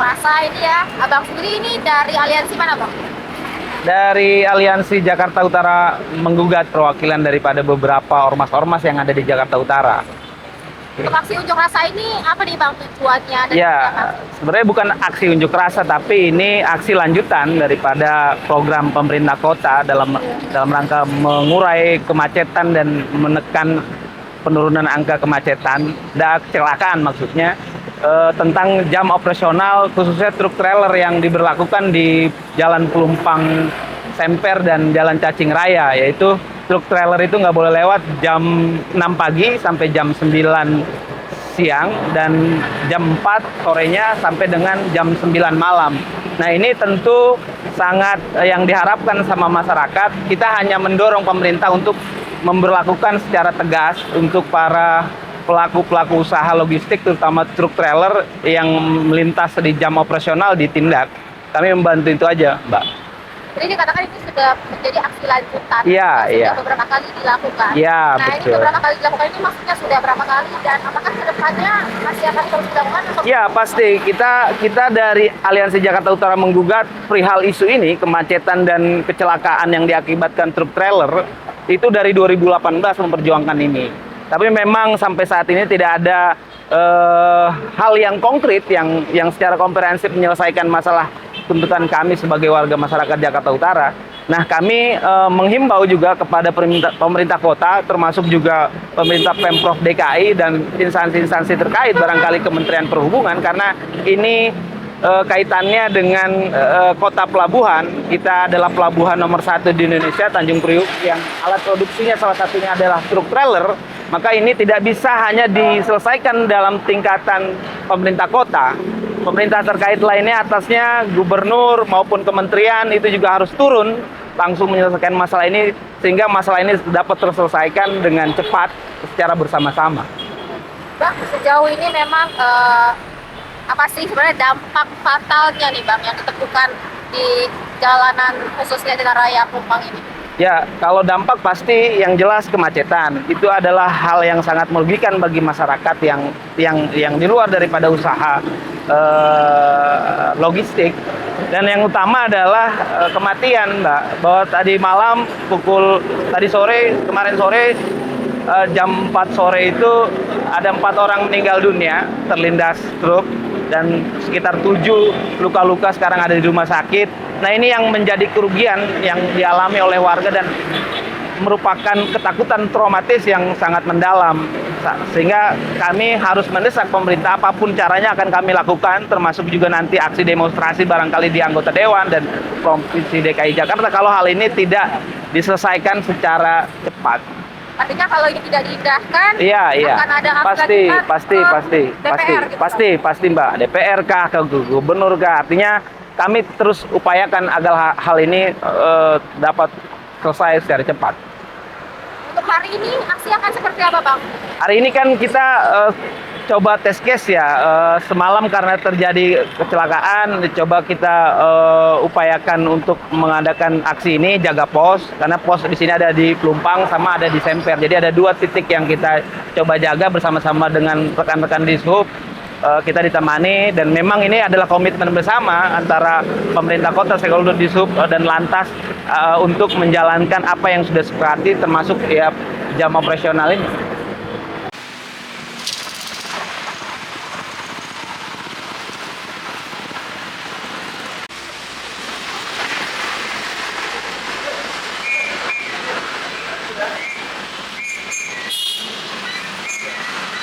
rasa ini ya. Abang sendiri ini dari aliansi mana, Bang? Dari Aliansi Jakarta Utara menggugat perwakilan daripada beberapa ormas-ormas yang ada di Jakarta Utara. Untuk aksi unjuk rasa ini apa nih, Bang, tujuannya? Dan Ya, apa? sebenarnya bukan aksi unjuk rasa, tapi ini aksi lanjutan daripada program pemerintah kota dalam rangka mengurai kemacetan dan menekan penurunan angka kemacetan dan kecelakaan maksudnya, tentang jam operasional khususnya truk trailer yang diberlakukan di Jalan Pelumpang Semper dan Jalan Cacing Raya, yaitu truk trailer itu nggak boleh lewat jam 6 pagi sampai jam 9 siang dan jam 4 sorenya sampai dengan jam 9 malam. Nah, ini tentu sangat yang diharapkan sama masyarakat. Kita hanya mendorong pemerintah untuk memberlakukan secara tegas untuk para pelaku-pelaku usaha logistik terutama truk trailer yang melintas di jam operasional ditindak. Kami membantu itu aja, Mbak. Jadi dikatakan ini sudah menjadi aksi lanjutan. Iya, iya. Sudah beberapa kali dilakukan. Iya, Nah, betul. ini beberapa kali dilakukan ini maksudnya sudah berapa kali dan apakah kedepannya masih akan terus dilakukan? Atau... Ya, pasti. Kita dari Aliansi Jakarta Utara menggugat perihal isu ini, kemacetan dan kecelakaan yang diakibatkan truk trailer, itu dari 2018 memperjuangkan ini. Tapi memang sampai saat ini tidak ada hal yang konkret yang secara komprehensif menyelesaikan masalah tuntutan kami sebagai warga masyarakat Jakarta Utara. Nah, kami menghimbau juga kepada pemerintah kota, termasuk juga pemerintah Pemprov DKI dan instansi-instansi terkait, barangkali Kementerian Perhubungan, karena ini kaitannya dengan kota pelabuhan. Kita adalah pelabuhan nomor 1 di Indonesia, Tanjung Priuk, yang alat produksinya salah satunya adalah truk trailer. Maka ini tidak bisa hanya diselesaikan dalam tingkatan pemerintah kota. Pemerintah terkait lainnya, atasnya gubernur maupun kementerian, itu juga harus turun langsung menyelesaikan masalah ini sehingga masalah ini dapat terselesaikan dengan cepat secara bersama-sama. Bang, sejauh ini memang apa sih sebenarnya dampak fatalnya nih, Bang, yang ditemukan di jalanan khususnya Jalan Raya Pelumpang ini? Ya, kalau dampak pasti yang jelas kemacetan. Itu adalah hal yang sangat merugikan bagi masyarakat yang di luar daripada usaha logistik. Dan yang utama adalah kematian, Mbak. Bahwa kemarin sore jam 4 sore itu ada 4 orang meninggal dunia terlindas truk dan sekitar 7 luka-luka sekarang ada di rumah sakit. Nah, ini yang menjadi kerugian yang dialami oleh warga dan merupakan ketakutan traumatis yang sangat mendalam. Sehingga kami harus mendesak pemerintah, apapun caranya akan kami lakukan, termasuk juga nanti aksi demonstrasi barangkali di anggota Dewan dan Provinsi DKI Jakarta kalau hal ini tidak diselesaikan secara cepat. Artinya kalau ini tidak diindahkan, Iya. akan ada Pasti, Mbak. DPR kah, ke gubernur kah? Artinya kami terus upayakan agar hal ini dapat selesai secara cepat. Untuk hari ini aksi akan seperti apa, Bang? Hari ini kan kita coba test case ya. Semalam karena terjadi kecelakaan, coba kita upayakan untuk mengadakan aksi ini, jaga pos. Karena pos di sini ada di Pelumpang sama ada di Semper. Jadi ada 2 titik yang kita coba jaga bersama-sama dengan rekan-rekan di Sub. Kita ditemani dan memang ini adalah komitmen bersama antara pemerintah kota, stakeholder di Sub dan Lantas untuk menjalankan apa yang sudah disepakati termasuk ya jam operasional ini.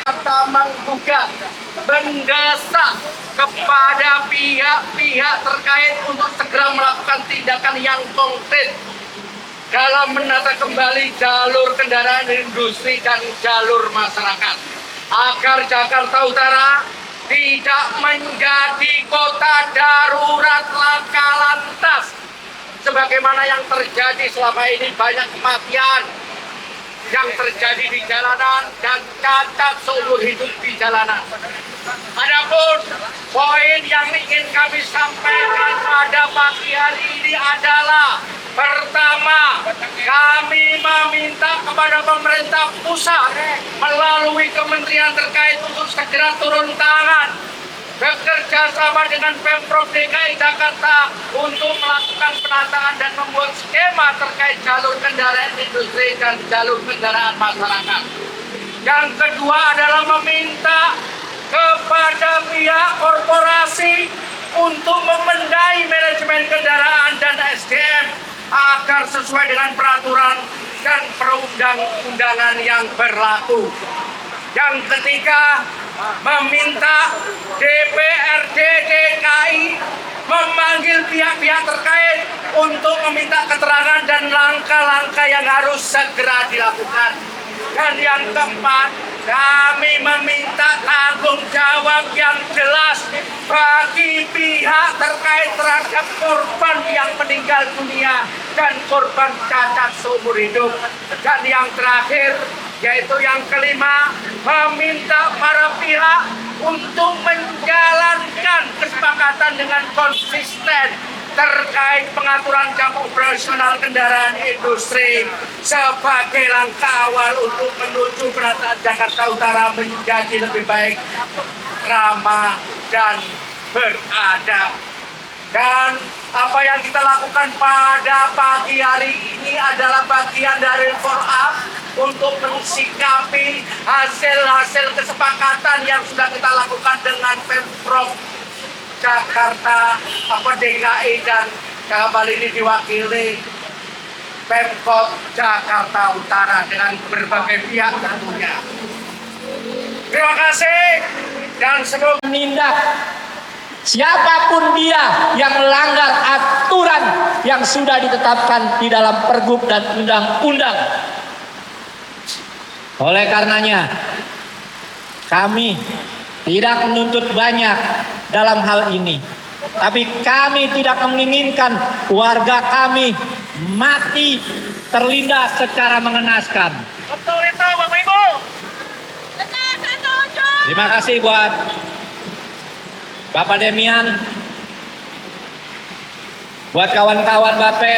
Kita menggugat, mendesak kepada pihak-pihak terkait untuk segera melakukan tindakan yang konkret dalam menata kembali jalur kendaraan industri dan jalur masyarakat agar Jakarta Utara tidak menjadi kota darurat laka lantas sebagaimana yang terjadi selama ini. Banyak kematian yang terjadi di jalanan dan cacat seumur hidup di jalanan. Adapun poin yang ingin kami sampaikan pada pagi hari ini adalah pertama, kami meminta kepada pemerintah pusat melalui kementerian terkait untuk segera turun tangan bekerja sama dengan Pemprov DKI Jakarta untuk melakukan penataan dan membuat skema terkait jalur kendaraan industri dan jalur kendaraan masyarakat. Yang kedua adalah meminta kepada pihak korporasi untuk membenahi manajemen kendaraan dan SDM agar sesuai dengan peraturan dan perundang-undangan yang berlaku. Yang ketiga, meminta DPRD DKI memanggil pihak-pihak terkait untuk meminta keterangan dan langkah-langkah yang harus segera dilakukan. Dan yang keempat, kami meminta tanggung jawab yang jelas bagi pihak terkait terhadap korban yang meninggal dunia dan korban cacat seumur hidup. Dan yang terakhir, yaitu yang kelima, meminta para pihak untuk menjalankan kesepakatan dengan konsisten terkait pengaturan jam operasional kendaraan industri sebagai langkah awal untuk menuju penataan Jakarta Utara menjadi lebih baik, ramah, dan beradab. Dan apa yang kita lakukan pada pagi hari ini adalah bagian dari follow up untuk mensikapi hasil-hasil kesepakatan yang sudah kita lakukan dengan Pemprov Jakarta, DKI, dan kali ini diwakili Pemkot Jakarta Utara dengan berbagai pihak tentunya. Terima kasih dan semoga menindak siapapun dia yang melanggar aturan yang sudah ditetapkan di dalam Pergub dan undang-undang. Oleh karenanya, kami tidak menuntut banyak dalam hal ini, tapi kami tidak menginginkan warga kami mati terlindas secara mengenaskan. betul itu Bapak Ibu. Terima kasih buat Bapak Demian, buat kawan-kawan Bape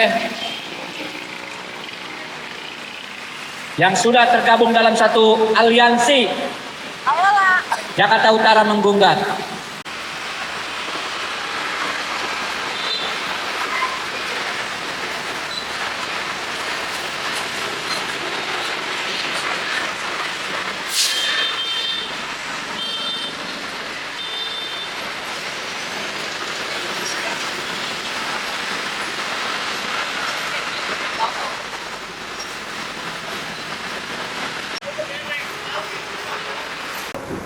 yang sudah tergabung dalam satu aliansi Jakarta Utara Menggugat.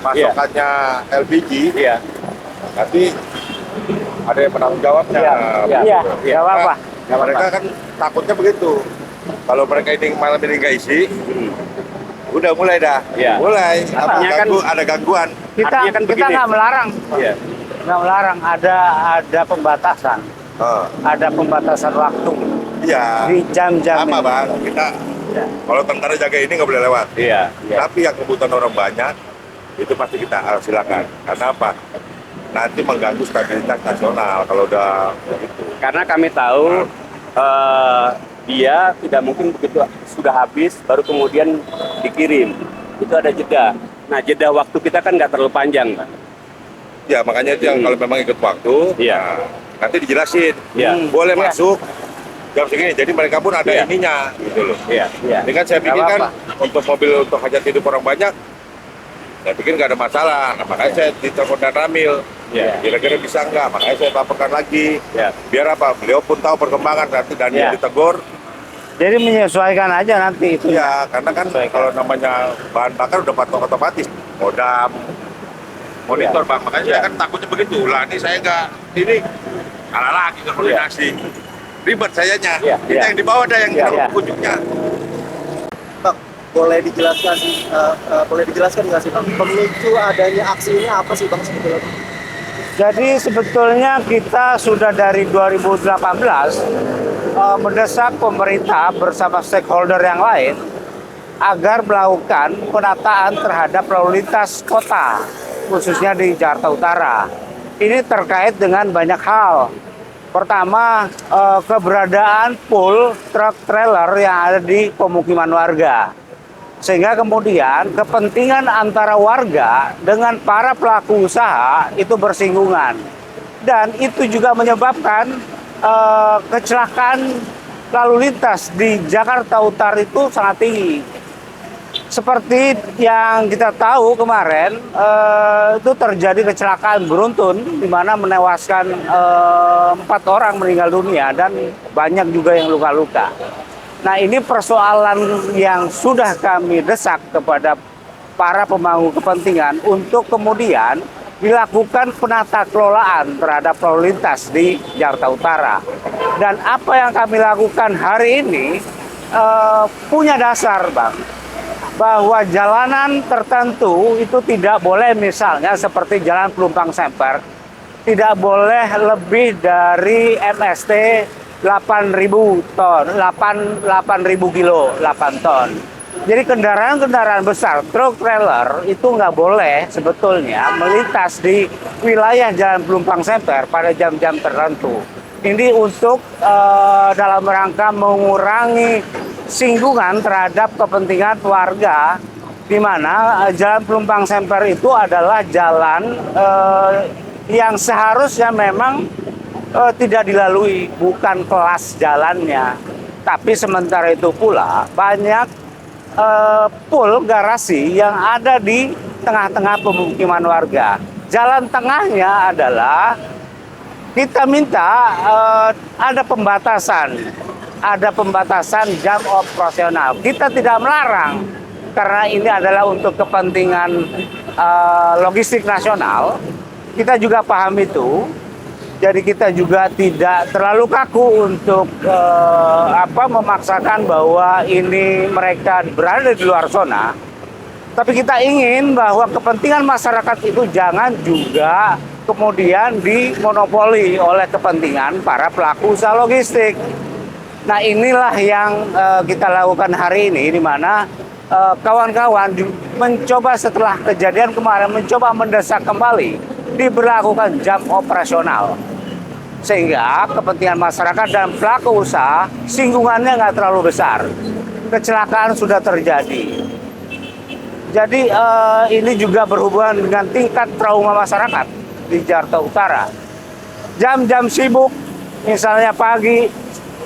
Pasokannya LPG, Iya. nanti ada yang penanggung jawabnya. Iya. Nggak apa-apa. Nah, mereka kan takutnya begitu. Kalau mereka ini malam ini nggak isi, udah mulai dah. Iya. Mulai. Artinya kan Ada gangguan. Kita Artinya kan kita begini. nggak melarang, Iya. nggak melarang. Ada pembatasan, ada pembatasan waktu Iya. di jam-jam Sama ini. bang, kita Ya. kalau tentara jaga ini nggak boleh lewat. Iya. Tapi yang kebutuhan orang banyak, itu pasti kita silakan. Karena apa? Nanti mengganggu stabilitas nasional kalau udah begitu. Karena kami tahu dia tidak mungkin begitu sudah habis baru kemudian dikirim. Itu ada jeda. Nah, jeda waktu kita kan nggak terlalu panjang, Pak. Ya makanya itu yang kalau memang ikut waktu, Iya. nah, nanti dijelasin. Iya. Boleh Iya. masuk jam segini. Jadi mereka pun ada Iya. ininya, gitu loh. Iya. Iya. Ini kan saya Nggak pikir kan apa-apa. untuk mobil untuk hajat hidup orang banyak, saya pikir nggak ada masalah. Nah, makanya saya ditelepon dan Ramil. Iya. Kira-kira bisa nggak? Makanya saya laporkan lagi. Iya. Biar apa? Beliau pun tahu perkembangan nanti dan dia Iya. ditegur. Jadi menyesuaikan aja nanti itu. Ya, karena kan kalau namanya bahan bakar udah patok otomatis, modam, monitor bang. Makanya saya kan takutnya begitu. Lah ini saya nggak ini kalah lagi koordinasi. Ribet sayanya. Iya, Kita iya. yang di bawah ada yang Iya, tahu iya. ujungnya. Bang, boleh dijelaskan nggak sih Bang, pemicu adanya aksi ini apa sih Bang sebetulnya? Jadi sebetulnya kita sudah dari 2018 mendesak pemerintah bersama stakeholder yang lain agar melakukan penataan terhadap lalu lintas kota, khususnya di Jakarta Utara. Ini terkait dengan banyak hal. Pertama, keberadaan pool truk trailer yang ada di pemukiman warga. Sehingga kemudian kepentingan antara warga dengan para pelaku usaha itu bersinggungan. Dan itu juga menyebabkan kecelakaan lalu lintas di Jakarta Utara itu sangat tinggi. Seperti yang kita tahu kemarin, itu terjadi kecelakaan beruntun di mana menewaskan 4 orang meninggal dunia dan banyak juga yang luka-luka. Nah, ini persoalan yang sudah kami desak kepada para pemangku kepentingan untuk kemudian dilakukan penata kelolaan terhadap lalu lintas di Jakarta Utara. Dan apa yang kami lakukan hari ini punya dasar, Bang, bahwa jalanan tertentu itu tidak boleh, misalnya seperti Jalan Pelumpang Semper, tidak boleh lebih dari MST 8.000 ton, 8.000 kilo, 8 ton. Jadi kendaraan-kendaraan besar, truk trailer itu nggak boleh sebetulnya melintas di wilayah Jalan Pelumpang Semper pada jam-jam tertentu. Ini untuk dalam rangka mengurangi singgungan terhadap kepentingan warga, di mana Jalan Pelumpang Semper itu adalah jalan yang seharusnya memang tidak dilalui, bukan kelas jalannya. Tapi sementara itu pula banyak pool garasi yang ada di tengah-tengah pemukiman warga. Jalan tengahnya adalah kita minta ada pembatasan jam operasional. Kita tidak melarang karena ini adalah untuk kepentingan logistik nasional. Kita juga paham itu. Jadi kita juga tidak terlalu kaku untuk memaksakan bahwa ini mereka berada di luar zona. Tapi kita ingin bahwa kepentingan masyarakat itu jangan juga kemudian dimonopoli oleh kepentingan para pelaku usaha logistik. Nah, inilah yang kita lakukan hari ini, di mana kawan-kawan mencoba setelah kejadian kemarin mencoba mendesak kembali diberlakukan jam operasional, sehingga kepentingan masyarakat dan pelaku usaha singgungannya nggak terlalu besar. Kecelakaan sudah terjadi. Jadi ini juga berhubungan dengan tingkat trauma masyarakat di Jakarta Utara. Jam-jam sibuk, misalnya pagi,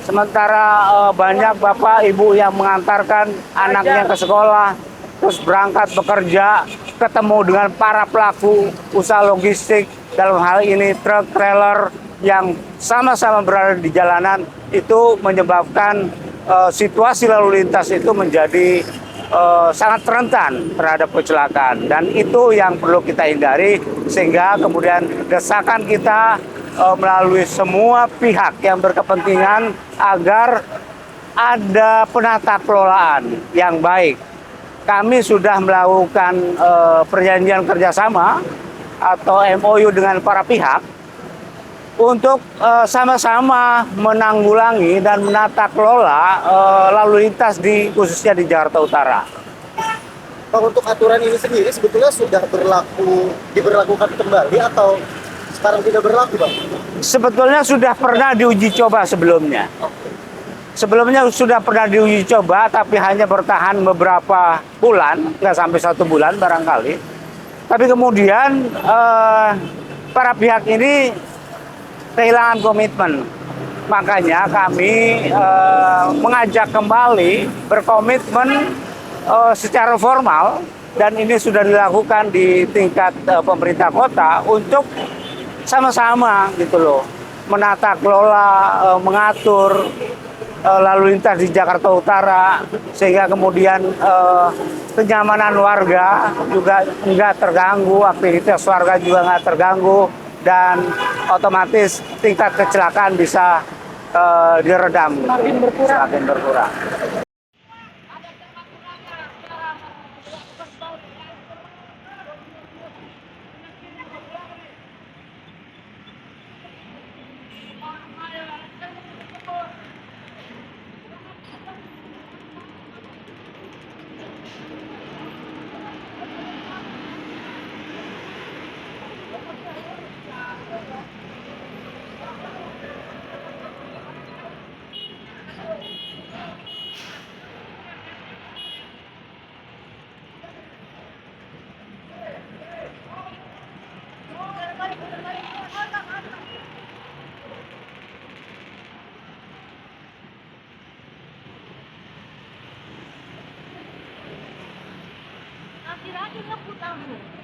sementara banyak bapak ibu yang mengantarkan anaknya ke sekolah, terus berangkat bekerja, ketemu dengan para pelaku usaha logistik, dalam hal ini truk trailer yang sama-sama berada di jalanan, itu menyebabkan situasi lalu lintas itu menjadi sangat rentan terhadap kecelakaan. Dan itu yang perlu kita hindari, sehingga kemudian desakan kita melalui semua pihak yang berkepentingan agar ada penata kelolaan yang baik. Kami sudah melakukan perjanjian kerjasama atau MOU dengan para pihak untuk sama-sama menanggulangi dan menata kelola lalu lintas khususnya di Jakarta Utara. Pak, untuk aturan ini sendiri sebetulnya sudah diberlakukan kembali atau sekarang tidak berlaku, Bang? Sebetulnya sudah pernah diuji coba sebelumnya. Sebelumnya sudah pernah diuji coba, tapi hanya bertahan beberapa bulan, nggak sampai 1 bulan barangkali. Tapi kemudian para pihak ini kehilangan komitmen. Makanya kami mengajak kembali berkomitmen secara formal, dan ini sudah dilakukan di tingkat pemerintah kota untuk sama-sama gitu loh, menata kelola, mengatur lalu lintas di Jakarta Utara, sehingga kemudian kenyamanan warga juga nggak terganggu, aktivitas warga juga nggak terganggu, dan otomatis tingkat kecelakaan bisa diredam, semakin berkurang. lagi ngebut kamu.